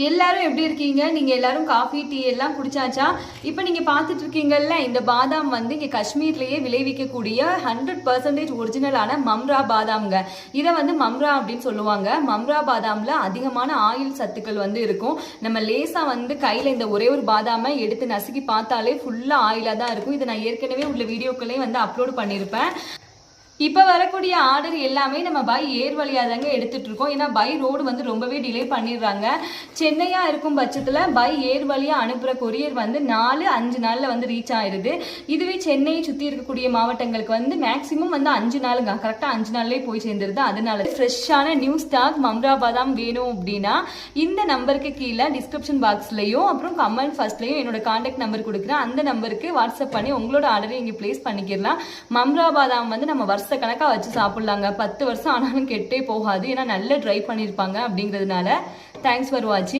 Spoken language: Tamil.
எல்லாரும் எப்படி இருக்கீங்க? நீங்க எல்லாரும் காஃபி டீ எல்லாம் குடிச்சாச்சா? இப்ப நீங்க பாத்துட்டு இருக்கீங்கல்ல, இந்த பாதாம் வந்து இங்க காஷ்மீர்லயே விளைவிக்கக்கூடிய 100% ஒரிஜினலான மம்ரா பாதாம்ங்க. இத வந்து மம்ரா அப்படின்னு சொல்லுவாங்க. மம்ரா பாதாம்ல அதிகமான ஆயில் சத்துக்கள் வந்து இருக்கும். நம்ம லேசா வந்து கையில இந்த ஒரே ஒரு பாதாமை எடுத்து நசுக்கி பார்த்தாலே ஃபுல்லா ஆயிலா தான் இருக்கும். இதை நான் ஏற்கனவே உள்ள வீடியோக்களையும் வந்து அப்லோட் பண்ணியிருப்பேன். இப்போ வரக்கூடிய ஆர்டர் எல்லாமே நம்ம பை ஏர் வழியாக தாங்க எடுத்துட்டு இருக்கோம். ஏன்னா பை ரோடு வந்து ரொம்பவே டிலே பண்ணிடுறாங்க. சென்னையா இருக்கும் பட்சத்தில் பை ஏர் வழியாக அனுப்புகிற கொரியர் வந்து 4-5 நாளில் வந்து ரீச் ஆயிடுது. இதுவே சென்னையை சுற்றி இருக்கக்கூடிய மாவட்டங்களுக்கு வந்து மேக்ஸிமம் வந்து 5 நாளுங்க, கரெக்டாக 5 நாள்லேயே போய் சேர்ந்துருது. அதனால ஃப்ரெஷ்ஷான நியூ ஸ்டாக் மம்ரா பாதாம் வேணும் அப்படின்னா இந்த நம்பருக்கு கீழே டிஸ்கிரிப்ஷன் பாக்ஸ்லையும் அப்புறம் கமெண்ட் ஃபர்ஸ்ட்லையும் என்னோட கான்டாக்ட் நம்பர் கொடுக்குறேன். அந்த நம்பருக்கு வாட்ஸ்அப் பண்ணி உங்களோட ஆர்டரை இங்கே பிளேஸ் பண்ணிக்கலாம். மம்ரா பாதாம் வந்து நம்ம கணக்கா வச்சு சாப்பிடலாங்க. 10 வருஷம் ஆனாலும் கெட்டே போகாது. ஏன்னா நல்லா ட்ரை பண்ணிருப்பாங்க அப்படிங்கிறதுனால. தேங்க்ஸ் ஃபார் வாட்சிங்.